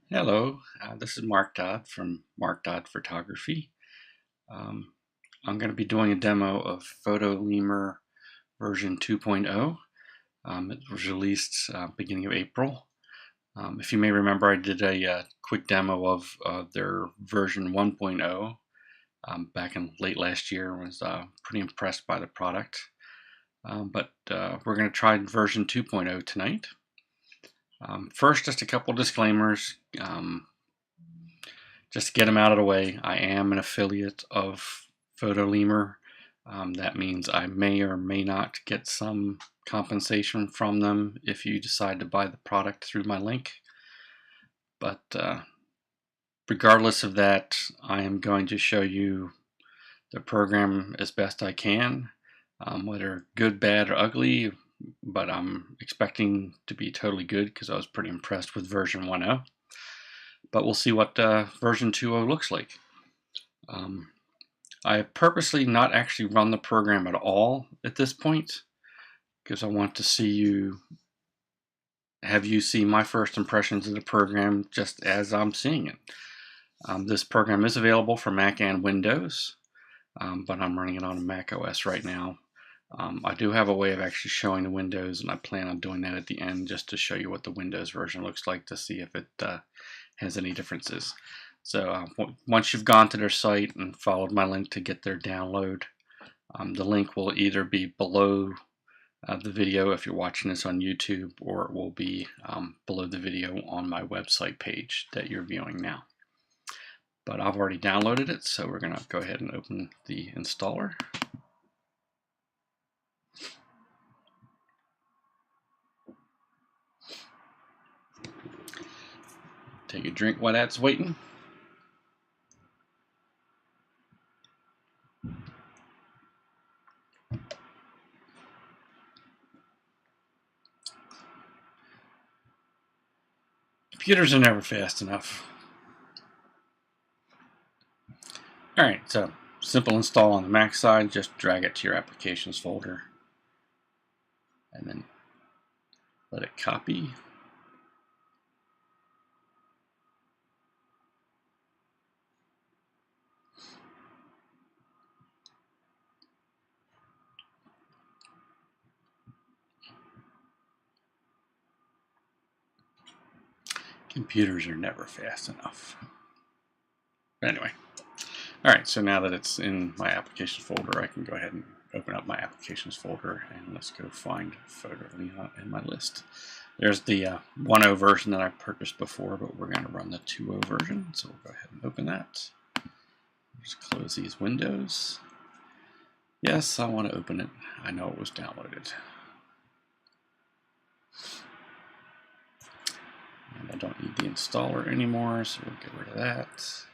Hello, this is Mark Dodd from Mark Dodd Photography. Um, I'm going to be doing a demo of Photolemur version 2.0. It was released beginning of April. If you may remember, I did a quick demo of their version 1.0 back in late last year. I was pretty impressed by the product. But we're going to try version 2.0 tonight. First, just a couple disclaimers. Just to get them out of the way, I am an affiliate of Photolemur. That means I may or may not get some compensation from them if you decide to buy the product through my link. But regardless of that, I am going to show you the program as best I can, whether good, bad, or ugly, but I'm expecting to be totally good because I was pretty impressed with version 1.0. But we'll see what version 2.0 looks like. I have purposely not actually run the program at all at this point because I want to have you see my first impressions of the program just as I'm seeing it. This program is available for Mac and Windows, but I'm running it on a Mac OS right now. I do have a way of actually showing the Windows, and I plan on doing that at the end just to show you what the Windows version looks like to see if it has any differences. So once you've gone to their site and followed my link to get their download, the link will either be below the video if you're watching this on YouTube, or it will be below the video on my website page that you're viewing now. But I've already downloaded it, so we're going to go ahead and open the installer. Take a drink while that's waiting. Computers are never fast enough. Alright, so simple install on the Mac side, just drag it to your applications folder and then let it copy. Computers are never fast enough. But anyway, alright, so now that it's in my applications folder, I can go ahead and open up my applications folder, and let's go find Photolemur in my list. There's the 1.0 version that I purchased before, but we're going to run the 2.0 version, so we'll go ahead and open that. Just close these windows. Yes, I want to open it. I know it was downloaded. And I don't need the installer anymore, so we'll get rid of that.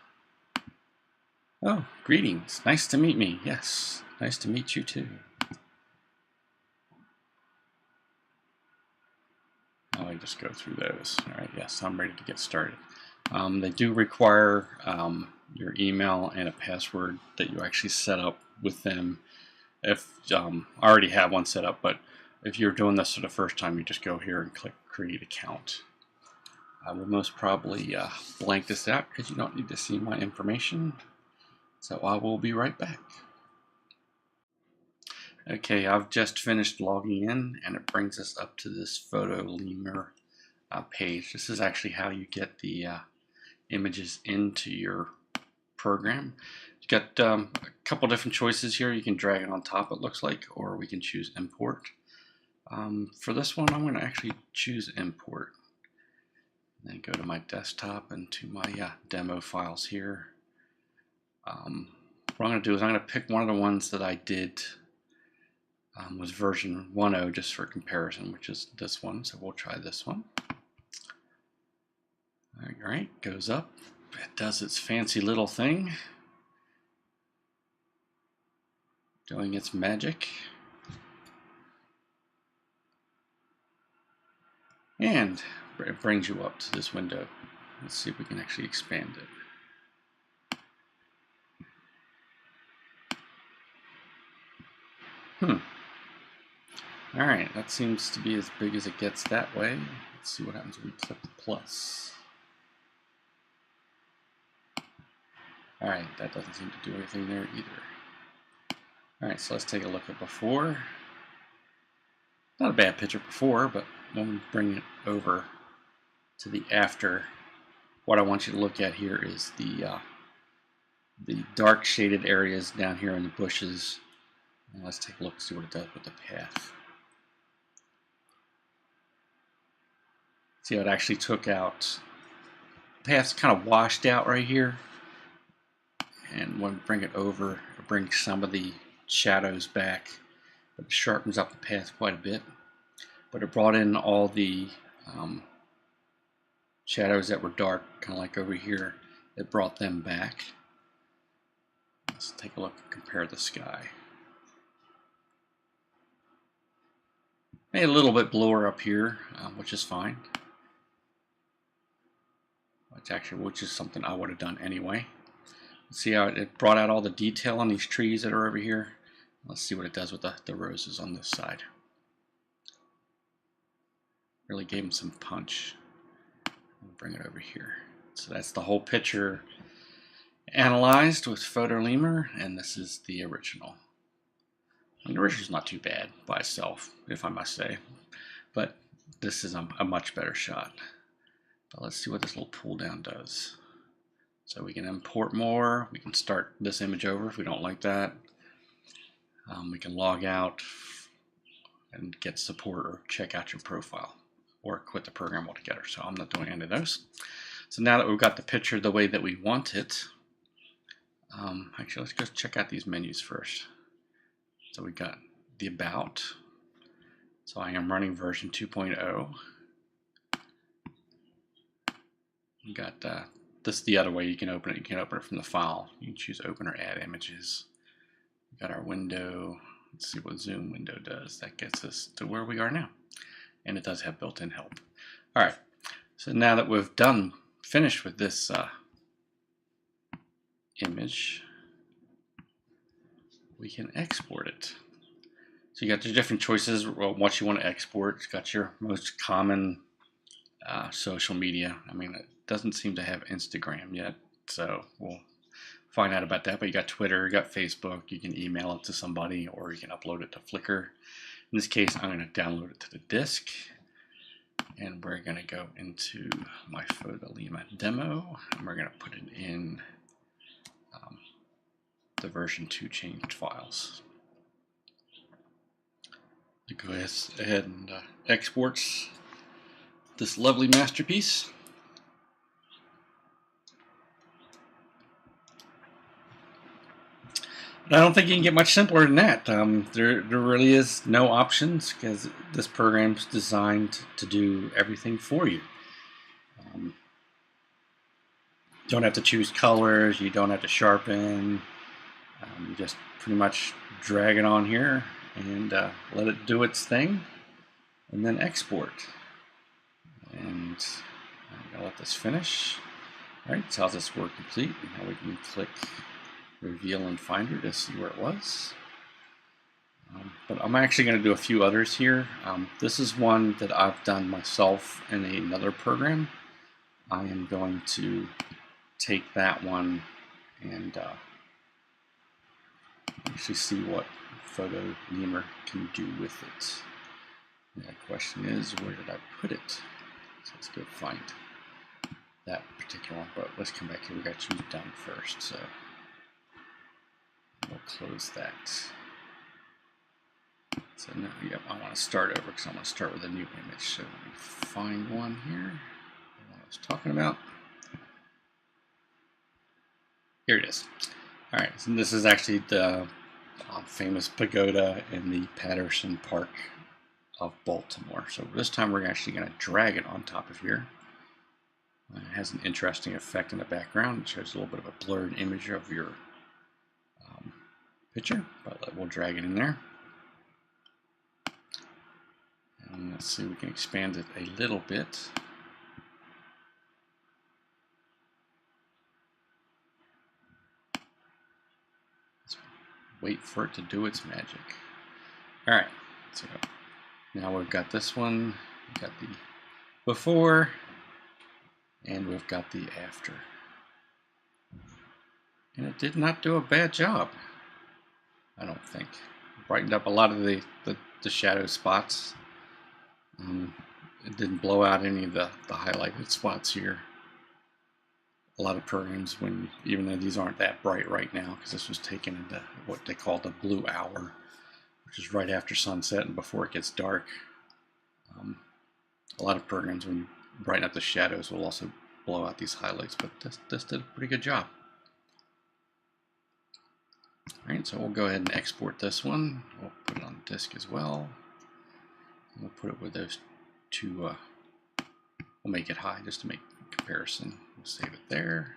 Oh, greetings. Nice to meet me. Yes, nice to meet you too. I just go through those. All right, yes, I'm ready to get started. They do require your email and a password that you actually set up with them. If I already have one set up, but if you're doing this for the first time, you just go here and click Create Account. I will most probably blank this out because you don't need to see my information. So I will be right back. Okay, I've just finished logging in, and it brings us up to this Photolemur page. This is actually how you get the images into your program. You've got a couple different choices here. You can drag it on top, it looks like, or we can choose import. For this one, I'm going to actually choose import. Then go to my desktop and to my demo files here. What I'm going to do is I'm going to pick one of the ones that I did was version 1.0 just for comparison, which is this one. So we'll try this one. All right, goes up. It does its fancy little thing, doing its magic. And it brings you up to this window. Let's see if we can actually expand it. Alright, that seems to be as big as it gets that way. Let's see what happens when we click the plus. Alright, that doesn't seem to do anything there either. Alright, so let's take a look at before. Not a bad picture before, but when we bring it over to the after, what I want you to look at here is the dark shaded areas down here in the bushes. And let's take a look and see what it does with the path. See how it actually took out, the path's kind of washed out right here. And when we bring it over, it brings some of the shadows back, but it sharpens up the path quite a bit. But it brought in all the shadows that were dark, kind of like over here. It brought them back. Let's take a look and compare the sky. Made a little bit bluer up here, which is fine. Which is something I would have done anyway. See how it brought out all the detail on these trees that are over here. Let's see what it does with the roses on this side. Really gave them some punch. We'll bring it over here. So that's the whole picture analyzed with Photolemur, and this is the original. And the original's not too bad by itself, if I must say, but this is a much better shot. But let's see what this little pull down does. So we can import more. We can start this image over if we don't like that. We can log out and get support or check out your profile or quit the program altogether. So I'm not doing any of those. So now that we've got the picture the way that we want it, actually let's just check out these menus first. So we got the about. So I am running version 2.0. We got this is the other way you can open it. You can open it from the file. You can choose open or add images. We got our window. Let's see what zoom window does. That gets us to where we are now. And it does have built-in help. All right. So now that we've finished with this image, we can export it. So you got the different choices. What you want to export. It's got your most common social media. I mean, it doesn't seem to have Instagram yet, so we'll find out about that. But you got Twitter, you got Facebook. You can email it to somebody, or you can upload it to Flickr. In this case, I'm going to download it to the disk, and we're going to go into my Photolemur demo, and we're going to put it in the version 2 changed files. It goes ahead and exports this lovely masterpiece. I don't think you can get much simpler than that. There really is no options because this program's designed to do everything for you. You don't have to choose colors, you don't have to sharpen, you just pretty much drag it on here and let it do its thing and then export. And I'm going to let this finish. Alright, tells us we're complete. Now we can click Reveal in Finder to see where it was. But I'm actually going to do a few others here. This is one that I've done myself in another program. I am going to take that one and actually see what Photolemur can do with it. And the question is, where did I put it? So let's go find that particular one. But let's come back here. We got to choose done first. So we'll close that. So now, yep, I want to start over because I want to start with a new image. So let me find one here. The one I was talking about. Here it is. All right, so this is actually the famous pagoda in the Patterson Park of Baltimore. So this time we're actually going to drag it on top of here. It has an interesting effect in the background. It shows a little bit of a blurred image of your picture, but we'll drag it in there. And let's see, we can expand it a little bit. Let's wait for it to do its magic. All right, so now we've got this one, we've got the before, and we've got the after. And it did not do a bad job, I don't think. Brightened up a lot of the shadow spots. It didn't blow out any of the highlighted spots here. A lot of programs, when even though these aren't that bright right now, because this was taken into what they call the blue hour, which is right after sunset and before it gets dark. A lot of programs, when you brighten up the shadows, will also blow out these highlights, but this did a pretty good job. Alright, so we'll go ahead and export this one. We'll put it on disk as well. And we'll put it with those two, we'll make it high just to make comparison. We'll save it there.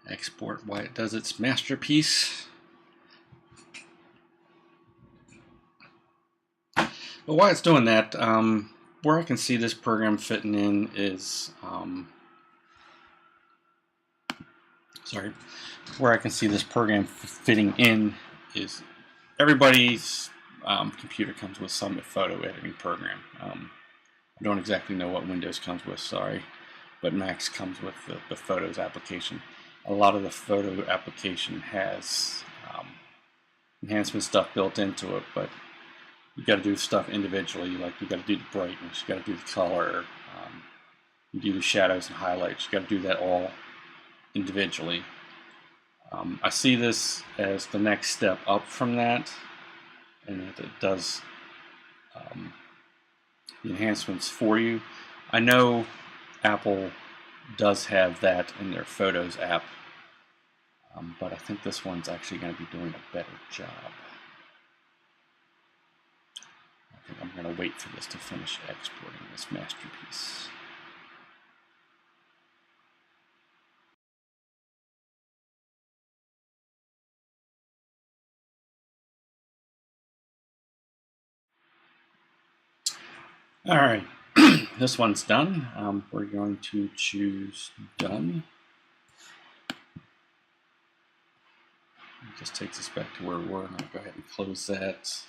Export while it does its masterpiece. But while it's doing that, where I can see this program fitting in is, where I can see this program fitting in is everybody's computer comes with some photo editing program. I don't exactly know what Windows comes with, sorry, but Mac comes with the Photos application. A lot of the photo application has enhancement stuff built into it, but you got to do stuff individually. Like you got to do the brightness, you got to do the color, you do the shadows and highlights. You got to do that all individually. I see this as the next step up from that, and that it does the enhancements for you. I know Apple does have that in their Photos app, but I think this one's actually going to be doing a better job. I think I'm going to wait for this to finish exporting this masterpiece. All right, this one's done. We're going to choose done. It just takes us back to where we were, and I'll go ahead and close that.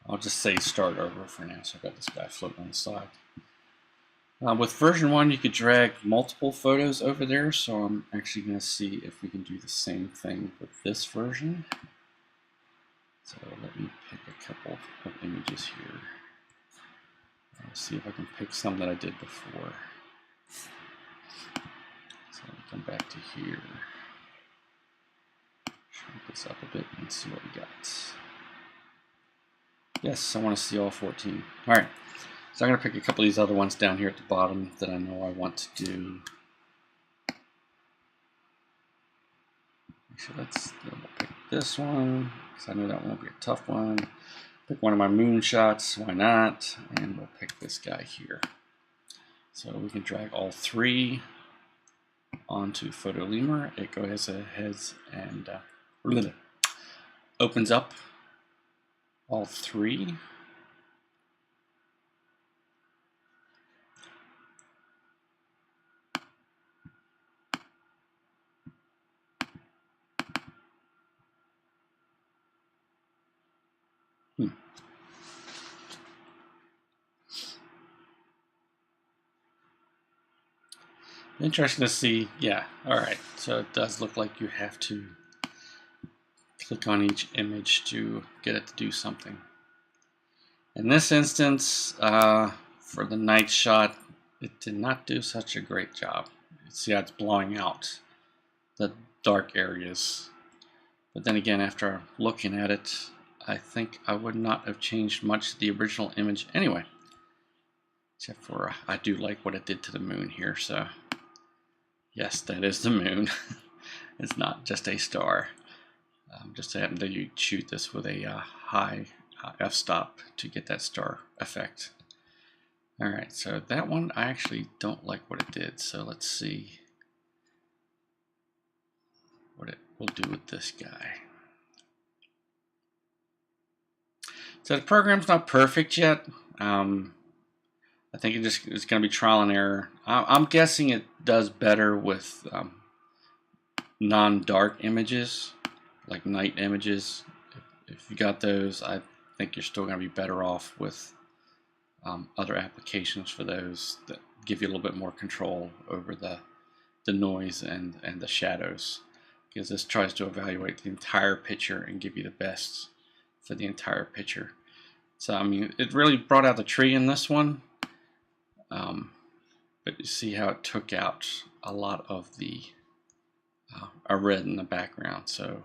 I'll just say start over for now, so I've got this guy floating on the side. With version 1, you could drag multiple photos over there, so I'm actually going to see if we can do the same thing with this version. So let me pick a couple of images here. Let's see if I can pick some that I did before. So let me come back to here. Shrink this up a bit and see what we got. Yes, I want to see all 14. All right, so I'm going to pick a couple of these other ones down here at the bottom that I know I want to do. Actually, we'll pick this one, because I know that one will be a tough one. Pick one of my moon shots, why not? And we'll pick this guy here. So we can drag all 3 onto Photolemur. It goes ahead and opens up all 3. Interesting to see. Yeah, alright, so it does look like you have to click on each image to get it to do something. In this instance, for the night shot, it did not do such a great job. You see how it's blowing out the dark areas. But then again, after looking at it, I think I would not have changed much to the original image anyway. Except for I do like what it did to the moon here, so yes, that is the moon. It's not just a star. Just happen to shoot this with a high f-stop to get that star effect. Alright, so that one I actually don't like what it did, so let's see what it will do with this guy. So the program's not perfect yet. I think it's going to be trial and error. I'm guessing it does better with non-dark images, like night images. If you got those, I think you're still going to be better off with other applications for those that give you a little bit more control over the the noise and the shadows, because this tries to evaluate the entire picture and give you the best for the entire picture. So I mean, it really brought out the tree in this one, but you see how it took out a lot of the red in the background. So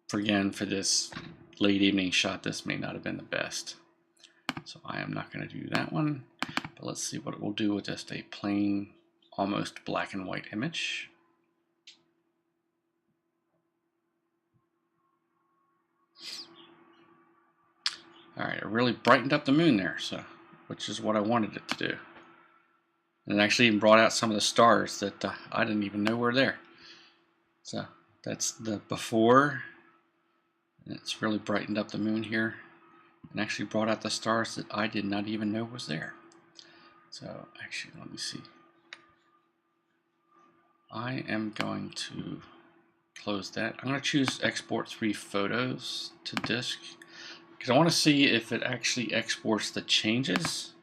for this late evening shot, this may not have been the best. So I am not going to do that one, but let's see what it will do with just a plain, almost black and white image. Alright, it really brightened up the moon there, which is what I wanted it to do. And it actually even brought out some of the stars that I didn't even know were there. So that's the before, and it's really brightened up the moon here, and actually brought out the stars that I did not even know was there. So actually, let me see. I am going to close that. I'm going to choose export 3 photos to disk, because I want to see if it actually exports the changes,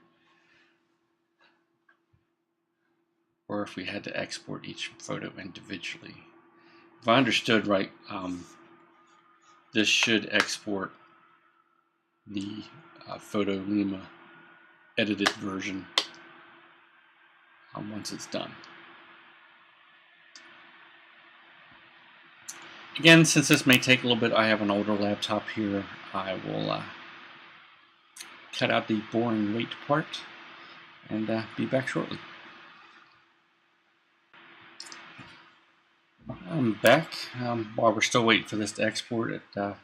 or if we had to export each photo individually. If I understood right, this should export the Photolemur edited version once it's done. Again, since this may take a little bit, I have an older laptop here. I will cut out the boring wait part and be back shortly. I'm back. While we're still waiting for this to export, it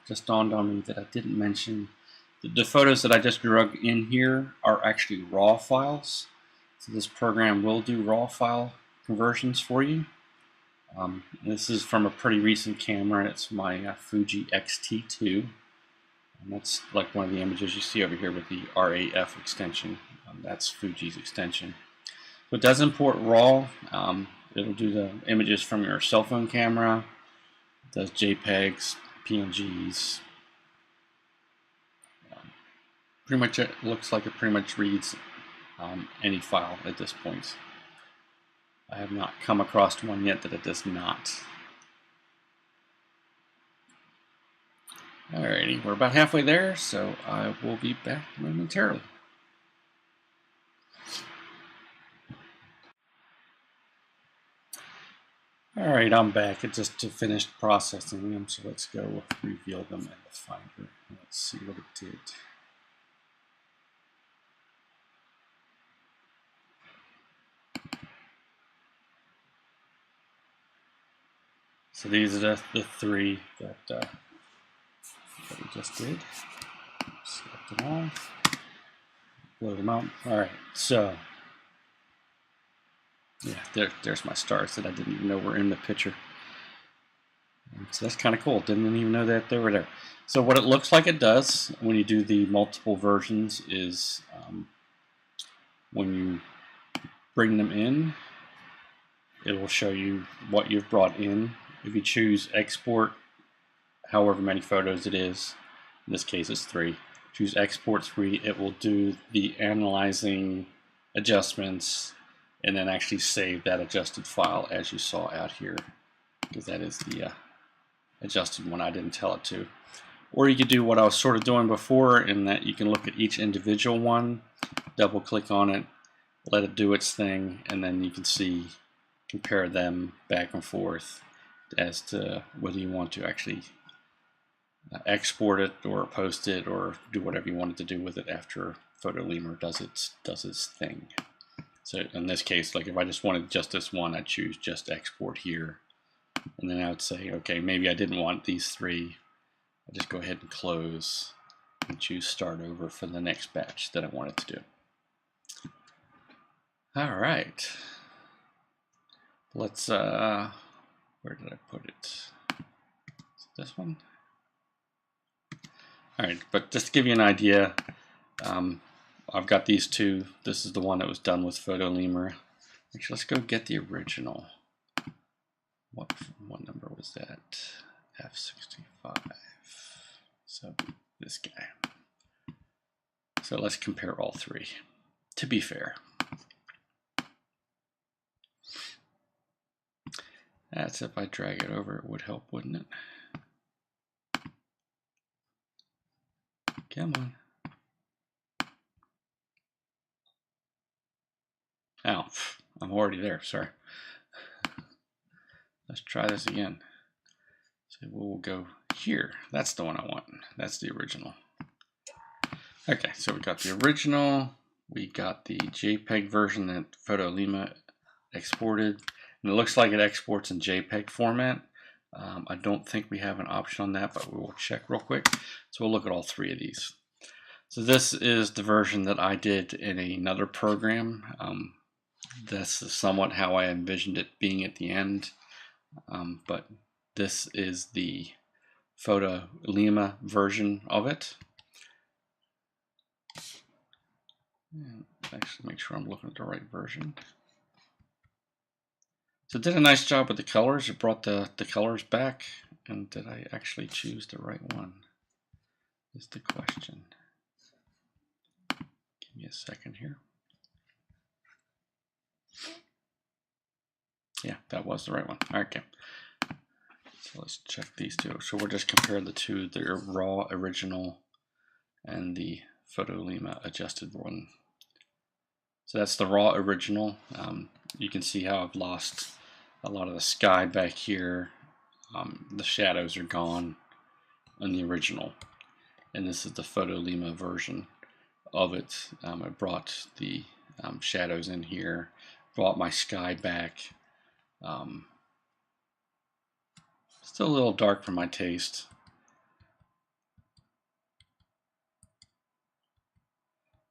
just dawned on me that I didn't mention the photos that I just drug in here are actually RAW files. So this program will do RAW file conversions for you. This is from a pretty recent camera. It's my Fuji X-T2. And that's like one of the images you see over here with the RAF extension. That's Fuji's extension. So it does import RAW. It'll do the images from your cell phone camera. It does JPEGs, PNGs. Pretty much it looks like it pretty much reads any file at this point. I have not come across one yet that it does not. Alrighty, we're about halfway there, so I will be back momentarily. Alright, I'm back. It just finished processing them, so let's go reveal them in the Finder. Let's see what it did. So these are the 3 that we just did. Select them all. Blow them out. Alright, so yeah, there's my stars that I didn't even know were in the picture. So that's kind of cool. Didn't even know that they were there. So what it looks like it does when you do the multiple versions is when you bring them in, it will show you what you've brought in. If you choose export, however many photos it is, in this case it's 3, choose export 3, it will do the analyzing adjustments and then actually save that adjusted file as you saw out here, because that is the adjusted one I didn't tell it to. Or you could do what I was sort of doing before, in that you can look at each individual one, double click on it, let it do its thing, and then you can see, compare them back and forth as to whether you want to actually export it or post it or do whatever you wanted to do with it after Photolemur does its thing. So in this case, like if I just wanted just this one, I'd choose just export here, and then I would say, okay, maybe I didn't want these 3. I'll just go ahead and close and choose start over for the next batch that I wanted to do. All right, let's where did I put it? Is it this one? All right, but just to give you an idea, I've got these 2. This is the one that was done with Photolemur. Actually, let's go get the original. What number was that? F65. So this guy. So let's compare all 3, to be fair. That's if I drag it over, it would help, wouldn't it? Come on. Oh, I'm already there, sorry. Let's try this again. So we'll go here. That's the one I want. That's the original. Okay, so we got the original. We got the JPEG version that Photolemur exported. And it looks like it exports in JPEG format. I don't think we have an option on that, but we will check real quick. So we'll look at all three of these. So this is the version that I did in another program. This is somewhat how I envisioned it being at the end. But this is the Photolemur version of it. And actually make sure I'm looking at the right version. So it did a nice job with the colors. It brought the colors back. And did I actually choose the right one? Is the question. Give me a second here. Yeah, that was the right one. Okay. So let's check these two. So we'll just compare the two, the raw original and the Photolemur adjusted one. So that's the raw original. You can see how I've lost a lot of the sky back here. The shadows are gone in the original. And this is the Photolemur version of it. I brought the shadows in here, brought my sky back. Still a little dark for my taste.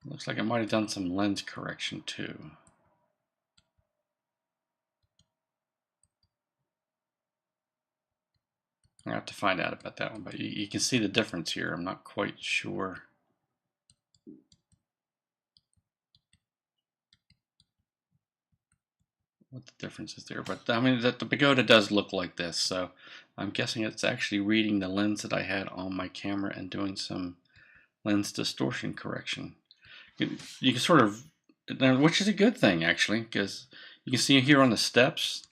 Looks like I might have done some lens correction too. I have to find out about that one, but you can see the difference here. I'm not quite sure what the difference is there, but I mean the pagoda does look like this, so I'm guessing it's actually reading the lens that I had on my camera and doing some lens distortion correction. You can sort of, which is a good thing actually, because you can see here on the steps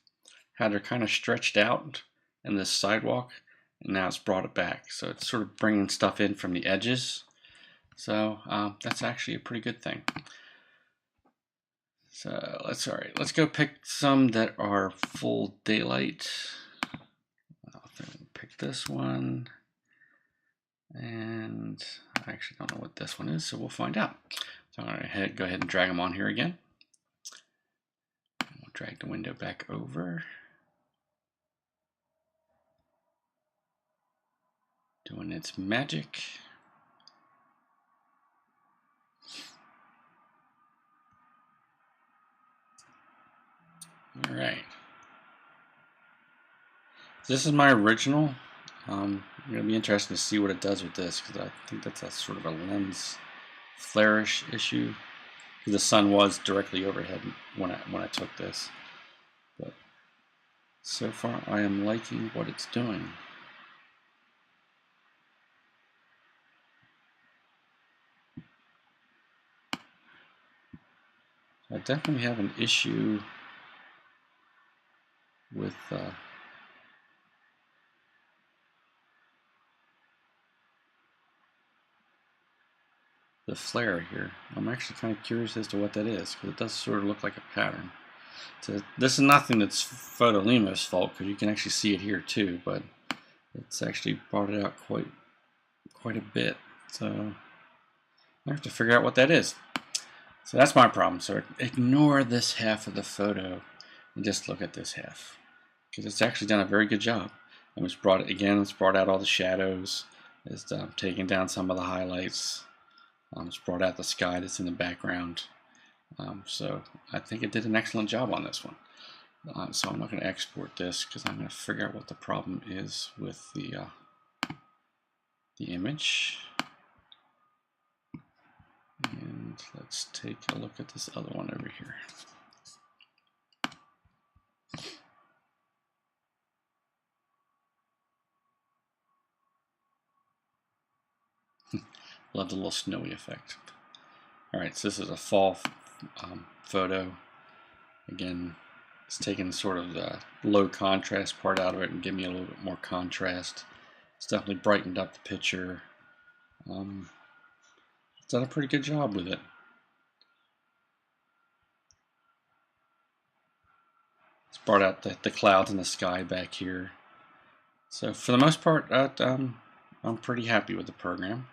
how they're kind of stretched out in this sidewalk, and now it's brought it back. So it's sort of bringing stuff in from the edges. So that's actually a pretty good thing. So let's go pick some that are full daylight. I'll pick this one. And I actually don't know what this one is, so we'll find out. So I'm going to go ahead and drag them on here again. We'll drag the window back over. Doing its magic. All right. This is my original. I'm going to be interested to see what it does with this, because I think that's a sort of a lens flare-ish issue. The sun was directly overhead when I took this. But so far I am liking what it's doing. I definitely have an issue with the flare here. I'm actually kind of curious as to what that is, because it does sort of look like a pattern. So this is nothing that's Photolemur's fault, because you can actually see it here too, but it's actually brought it out quite a bit. So I have to figure out what that is. So that's my problem. So ignore this half of the photo and just look at this half, because it's actually done a very good job. And it's brought out all the shadows. It's taken down some of the highlights. It's brought out the sky that's in the background. So I think it did an excellent job on this one. So I'm not going to export this, because I'm going to figure out what the problem is with the image. And let's take a look at this other one over here. Love the little snowy effect. Alright, so this is a fall photo. Again, It's taking sort of the low contrast part out of it and giving me a little bit more contrast. It's definitely brightened up the picture. It's done a pretty good job with it. It's brought out the clouds in the sky back here. So for the most part, I'm pretty happy with the program.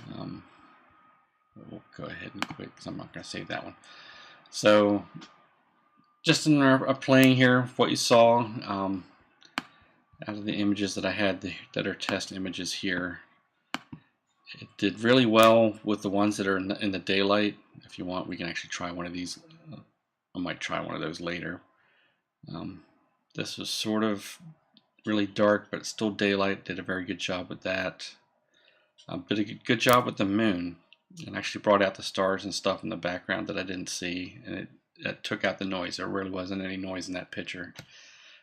We'll go ahead and quit because I'm not going to save that one. So just in a playing here, what you saw out of the images that I had that are test images here, it did really well with the ones that are in the daylight. If you want, we can actually try one of these. I might try one of those later. This was sort of really dark, but still daylight. Did a very good job with that. Did a good job with the moon, and actually brought out the stars and stuff in the background that I didn't see, and it took out the noise. There really wasn't any noise in that picture.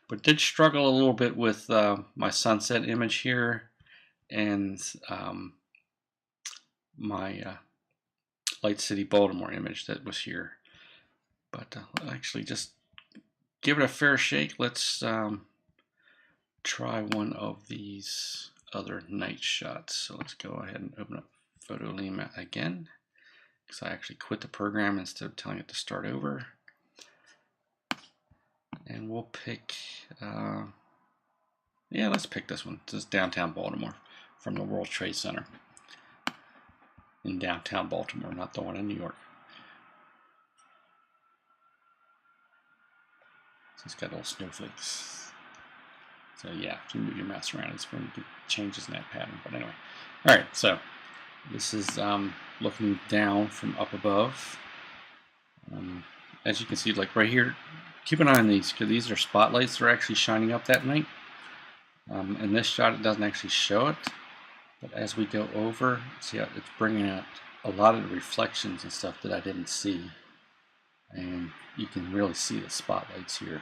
But did struggle a little bit with my sunset image here and my Light City Baltimore image that was here. But actually just give it a fair shake. Let's try one of these other night shots. So let's go ahead and open up Photolemur again, because I actually quit the program instead of telling it to start over. And we'll pick, yeah, let's pick this one. This is downtown Baltimore from the World Trade Center in downtown Baltimore, not the one in New York. So it's got little snowflakes. So yeah, if you move your mouse around, it's going to changes in that pattern. But anyway, all right. So this is looking down from up above. As you can see, like right here, keep an eye on these because these are spotlights that are actually shining up that night. In this shot, it doesn't actually show it, but as we go over, see how it's bringing out a lot of the reflections and stuff that I didn't see, and you can really see the spotlights here.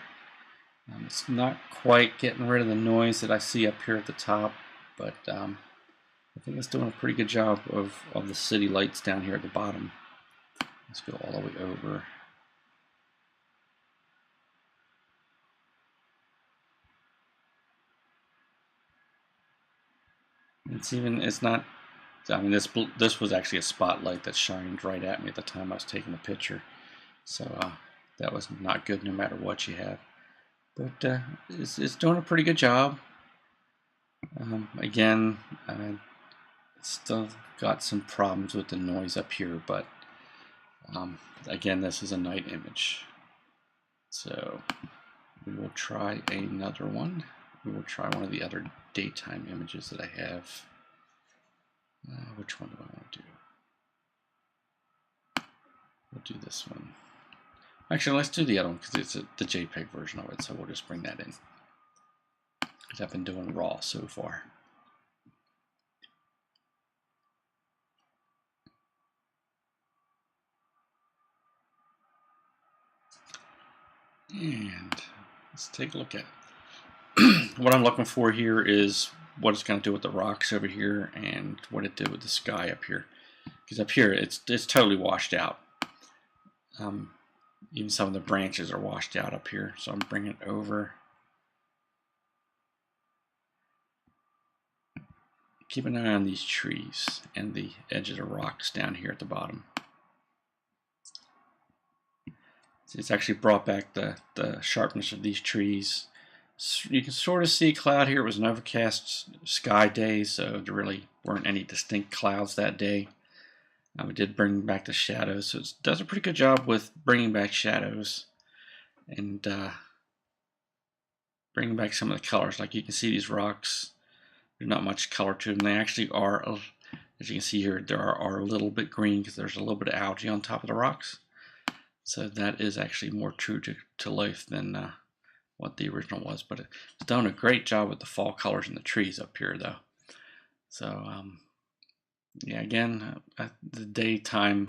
It's not quite getting rid of the noise that I see up here at the top, but I think it's doing a pretty good job of the city lights down here at the bottom. Let's go all the way over. It's not, I mean, this was actually a spotlight that shined right at me at the time I was taking the picture. So that was not good no matter what you have. But it's doing a pretty good job. Again, still got some problems with the noise up here, but again, this is a night image. So we will try another one. We will try one of the other daytime images that I have. Which one do I want to do? We'll do this one. Actually, let's do the other one because it's the JPEG version of it, so we'll just bring that in. Because I've been doing RAW so far. And let's take a look at it. What I'm looking for here is what it's going to do with the rocks over here and what it did with the sky up here. Because up here, it's totally washed out. Even some of the branches are washed out up here. So I'm bringing it over. Keep an eye on these trees and the edge of the rocks down here at the bottom. So it's actually brought back the sharpness of these trees. So you can sort of see a cloud here. It was an overcast sky day, so there really weren't any distinct clouds that day. We did bring back the shadows, so it does a pretty good job with bringing back shadows and bringing back some of the colors. Like you can see these rocks, there's not much color to them. They actually are, as you can see here, there are a little bit green because there's a little bit of algae on top of the rocks. So that is actually more true to life than what the original was. But it's done a great job with the fall colors in the trees up here, though. So yeah, again, the daytime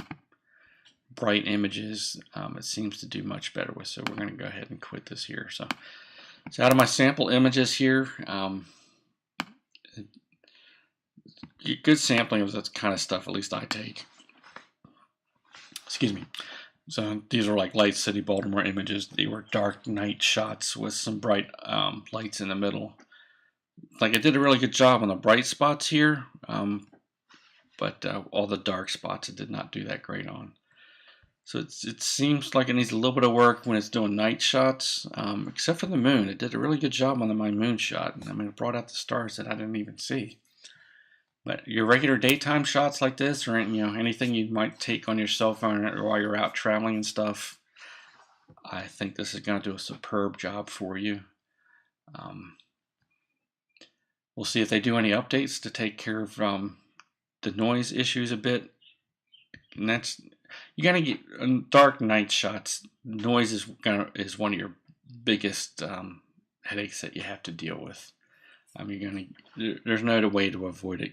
bright images, it seems to do much better with. So we're going to go ahead and quit this here. So out of my sample images here, good sampling of that kind of stuff, at least I take. Excuse me. So these were like Light City Baltimore images. They were dark night shots with some bright lights in the middle. Like I did a really good job on the bright spots here, but all the dark spots it did not do that great on. So it seems like it needs a little bit of work when it's doing night shots, except for the moon. It did a really good job on my moon shot. I mean, it brought out the stars that I didn't even see. But your regular daytime shots like this, or anything you might take on your cell phone while you're out traveling and stuff, I think this is going to do a superb job for you. We'll see if they do any updates to take care of the noise issues a bit. And that's, you're gonna get dark night shots. Noise is one of your biggest headaches that you have to deal with. There's no way to avoid it.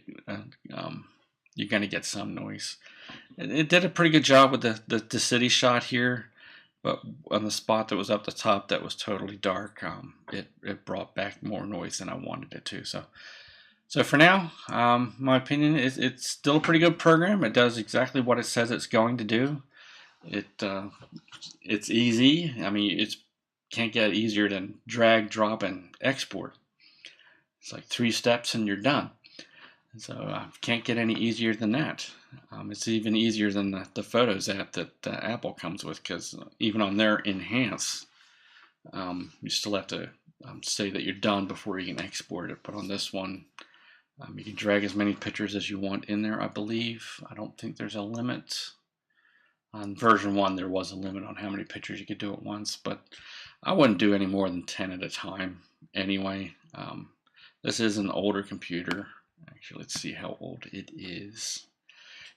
You're gonna get some noise. It did a pretty good job with the city shot here, but on the spot that was up the top that was totally dark, it brought back more noise than I wanted it to. So for now, my opinion is it's still a pretty good program. It does exactly what it says it's going to do. It's easy. I mean, it can't get easier than drag, drop, and export. It's like 3 steps and you're done. So can't get any easier than that. It's even easier than the Photos app that Apple comes with, because even on their Enhance, you still have to say that you're done before you can export it. But on this one, you can drag as many pictures as you want in there, I believe. I don't think there's a limit. On version 1, there was a limit on how many pictures you could do at once, but I wouldn't do any more than 10 at a time anyway. This is an older computer. Actually, let's see how old it is.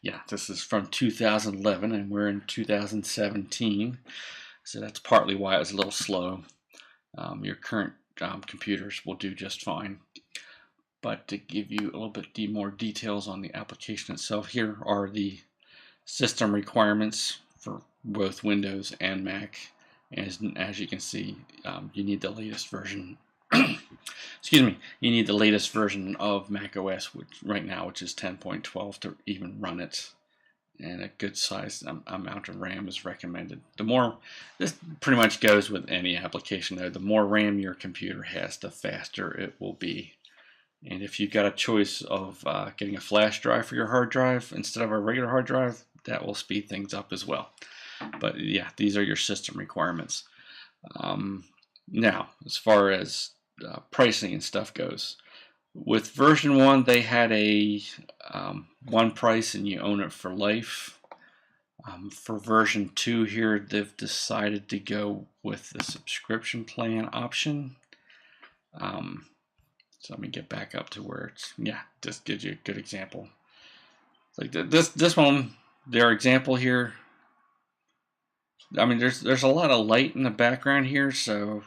Yeah, this is from 2011, and we're in 2017, so that's partly why it was a little slow. Your current computers will do just fine. But to give you a little bit more details on the application itself, here are the system requirements for both Windows and Mac. As you can see, you need the latest version. Excuse me. You need the latest version of Mac OS, which is 10.12 to even run it. And a good size amount of RAM is recommended. This pretty much goes with any application though. The more RAM your computer has, the faster it will be. And if you've got a choice of getting a flash drive for your hard drive instead of a regular hard drive, that will speed things up as well. But yeah, these are your system requirements. Now, as far as pricing and stuff goes, with version 1, they had a one price and you own it for life. For version 2 here, they've decided to go with the subscription plan option. So let me get back up to where it's, yeah, just gives you a good example. Like this one, their example here, I mean, there's a lot of light in the background here, so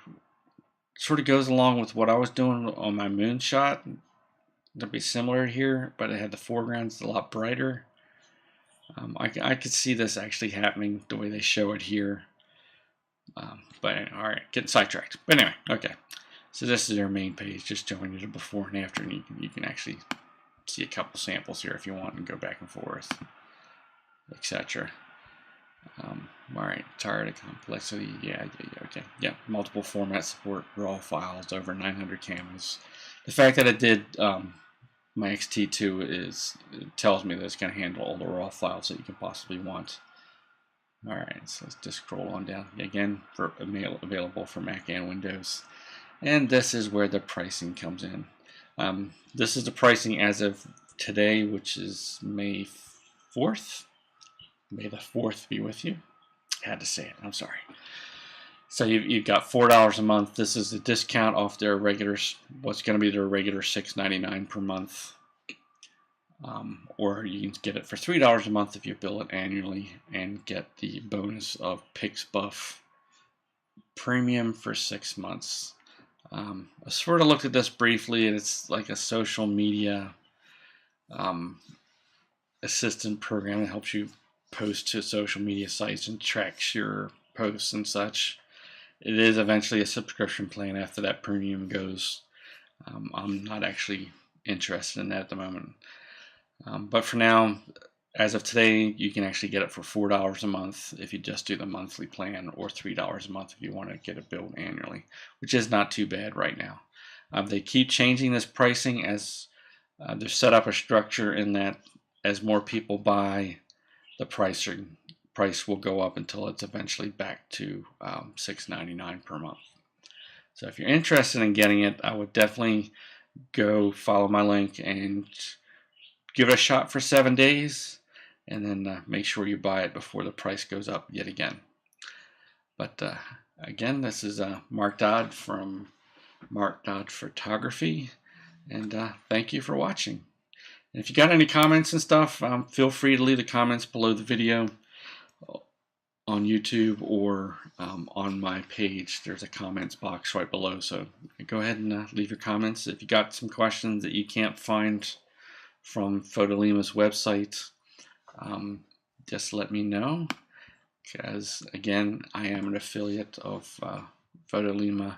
it sort of goes along with what I was doing on my moonshot. It'll be similar here, but it had the foregrounds a lot brighter. I could see this actually happening the way they show it here. But all right, getting sidetracked. But anyway, okay. So this is their main page, just showing you the before and after, and you can actually see a couple samples here if you want and go back and forth, etc. All right, tired of complexity. Yeah, okay. Yeah, multiple format support, raw files, over 900 cameras. The fact that it did my XT2 tells me that it's going to handle all the raw files that you can possibly want. All right, so let's just scroll on down again for available for Mac and Windows. And this is where the pricing comes in. This is the pricing as of today, which is May 4th. May the 4th be with you. I had to say it. I'm sorry. So you've got $4 a month. This is a discount off their regular, what's going to be their regular $6.99 per month. Or you can get it for $3 a month if you bill it annually and get the bonus of PixBuff Premium for 6 months. I sort of looked at this briefly, and it's like a social media assistant program that helps you post to social media sites and tracks your posts and such. It is eventually a subscription plan after that premium goes. I'm not actually interested in that at the moment. But for now, As of today, you can actually get it for $4 a month if you just do the monthly plan, or $3 a month if you want to get it billed annually, which is not too bad right now. They keep changing this pricing as they've set up a structure in that as more people buy, the price will go up until it's eventually back to $6.99 per month. So if you're interested in getting it, I would definitely go follow my link and give it a shot for 7 days, and then make sure you buy it before the price goes up yet again. But again, this is Mark Dodd from Mark Dodd Photography, and thank you for watching. And if you got any comments and stuff, feel free to leave the comments below the video on YouTube, or on my page. There's a comments box right below, so go ahead and leave your comments. If you got some questions that you can't find from Photolemu's website, just let me know, because again, I am an affiliate of Photolemu,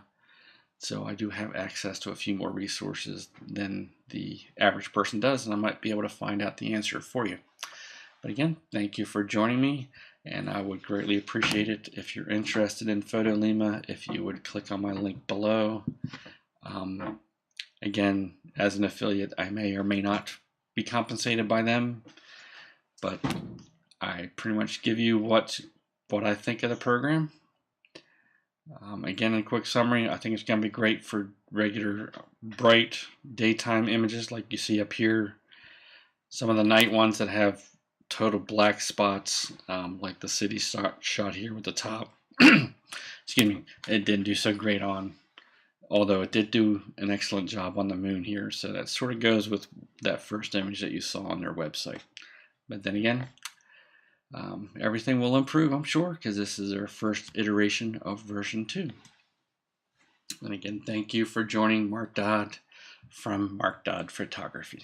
so I do have access to a few more resources than the average person does, and I might be able to find out the answer for you. But again, thank you for joining me, and I would greatly appreciate it if you're interested in Photolemur, if you would click on my link below. Again, as an affiliate, I may or may not be compensated by them, but I pretty much give you what I think of the program. Again, in a quick summary, I think it's going to be great for regular bright daytime images like you see up here. Some of the night ones that have total black spots, like the city shot here with the top, excuse me, it didn't do so great on, although it did do an excellent job on the moon here. So that sort of goes with that first image that you saw on their website. But then again, everything will improve, I'm sure, because this is our first iteration of version 2. And again, thank you for joining Mark Dodd from Mark Dodd Photography.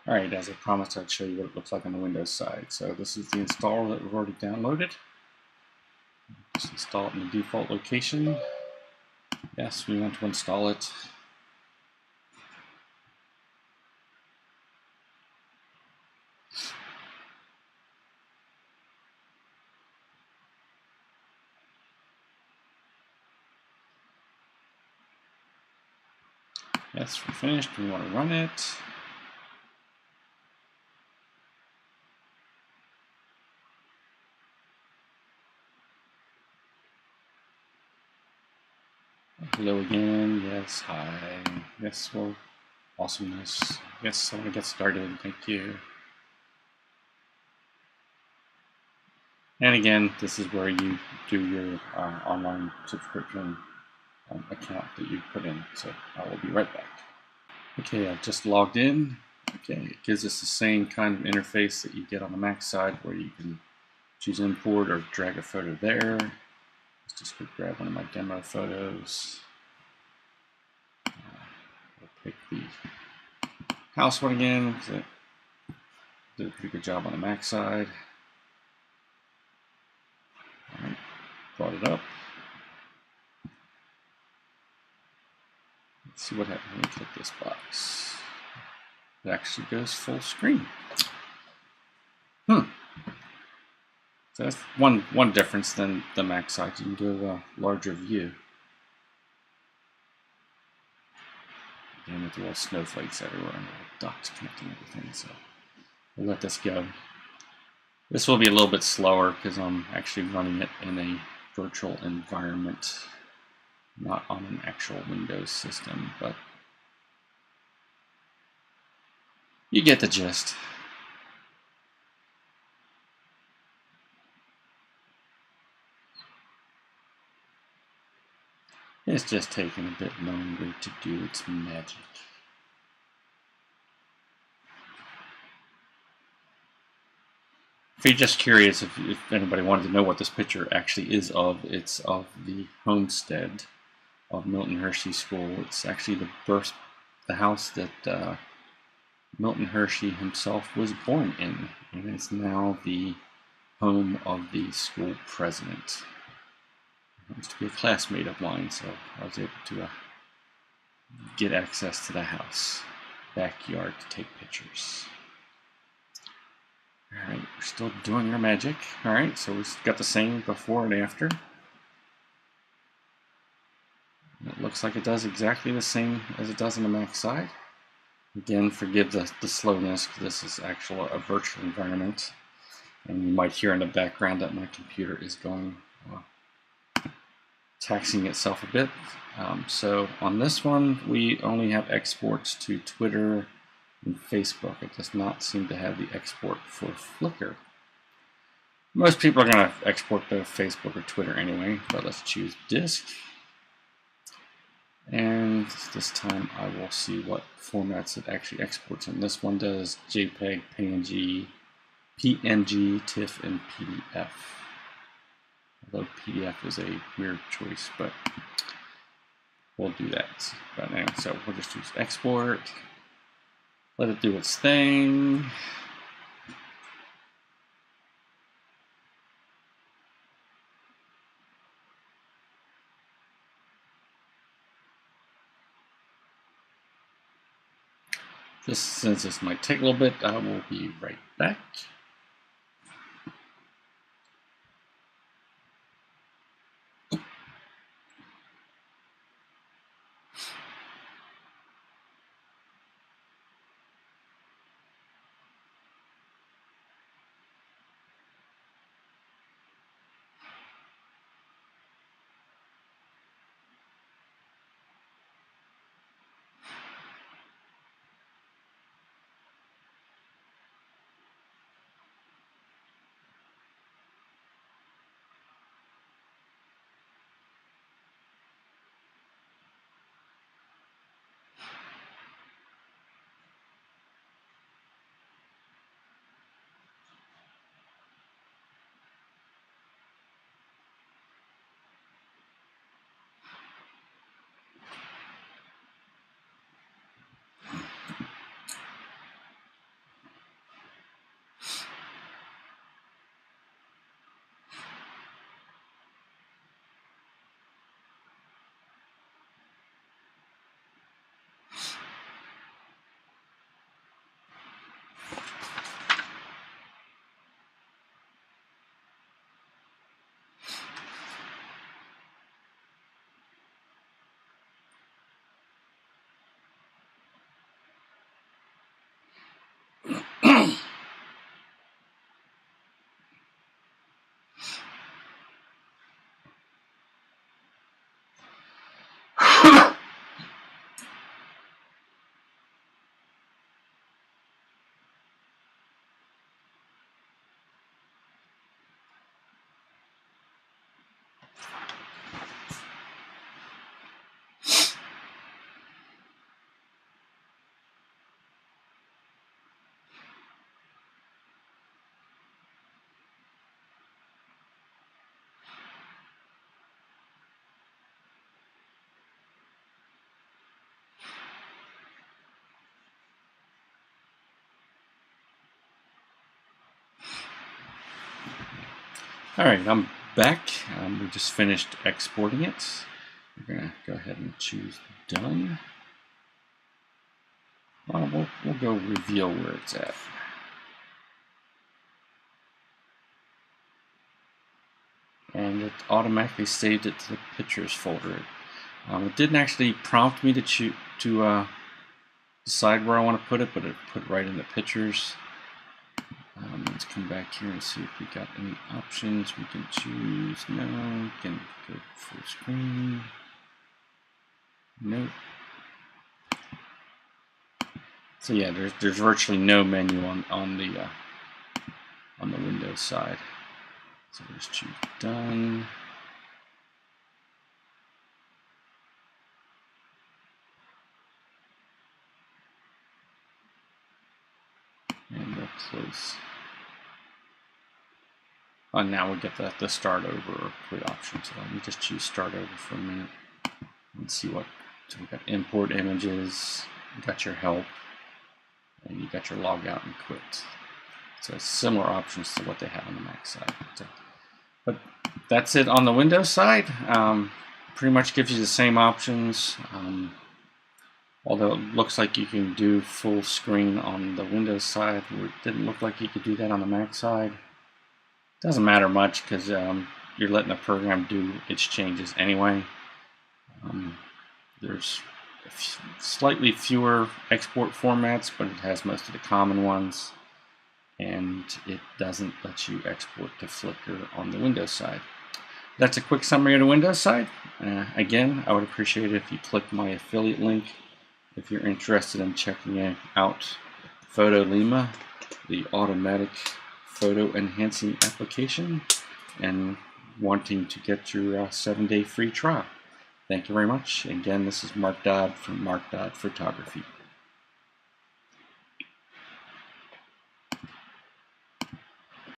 Alright, as I promised, I'd show you what it looks like on the Windows side. So this is the installer that we've already downloaded. Just install it in the default location. Yes, we want to install it. Yes, we're finished. We want to run it. Hello again. Yes, hi. Yes, well, awesomeness. Yes, I want to get started. Thank you. And again, this is where you do your online subscription account that you put in. So I will be right back. Okay, I've just logged in. Okay, it gives us the same kind of interface that you get on the Mac side, where you can choose import or drag a photo there. Let's just go grab one of my demo photos. We'll pick the house one again, because it did a pretty good job on the Mac side. All right, brought it up. Let's see what happens when we click this box. It actually goes full screen. So that's one difference than the Mac side. You can do a larger view. Again, with the little snowflakes everywhere and the dots connecting everything. So we'll let this go. This will be a little bit slower because I'm actually running it in a virtual environment, not on an actual Windows system, but you get the gist. It's just taking a bit longer to do its magic. If you're just curious, if anybody wanted to know what this picture actually is of, it's of the homestead of Milton Hershey School. It's actually the house that Milton Hershey himself was born in, and it's now the home of the school president. He used to be a classmate of mine, so I was able to get access to the house, backyard to take pictures. Alright, we're still doing our magic. Alright, so we've got the same before and after. It looks like it does exactly the same as it does on the Mac side. Again, forgive the slowness, because this is actually a virtual environment. And you might hear in the background that my computer is going, taxing itself a bit. So on this one, we only have exports to Twitter and Facebook. It does not seem to have the export for Flickr. Most people are going to export to Facebook or Twitter anyway, but let's choose disk. And this time I will see what formats it actually exports in. This one does JPEG, PNG, TIFF, and PDF. Although PDF is a weird choice, but we'll do that. But anyway, so we'll just use export, let it do its thing. Just since this might take a little bit, I will be right back. Alright, I'm back. We just finished exporting it. We're going to go ahead and choose done. Well, we'll go reveal where it's at. And it automatically saved it to the pictures folder. It didn't actually prompt me to decide where I want to put it, but it put it right in the pictures. Let's come back here and see if we got any options we can choose. No, we can go full screen. Nope. So yeah, there's virtually no menu on the Windows side. So we'll just choose done. And we'll close. Oh, now we get the start over or quit option. So let me just choose start over for a minute and see what. So we got import images, you got your help, and you got your log out and quit. So similar options to what they have on the Mac side. So, but that's it on the Windows side. Pretty much gives you the same options. Although it looks like you can do full screen on the Windows side, it didn't look like you could do that on the Mac side. Doesn't matter much because you're letting the program do its changes anyway. There's slightly fewer export formats, but it has most of the common ones, and it doesn't let you export to Flickr on the Windows side. That's a quick summary of the Windows side. Again, I would appreciate it if you click my affiliate link if you're interested in checking out Photolemur, the automatic photo enhancing application, and wanting to get your 7-day free trial. Thank you very much. Again, this is Mark Dodd from Mark Dodd Photography.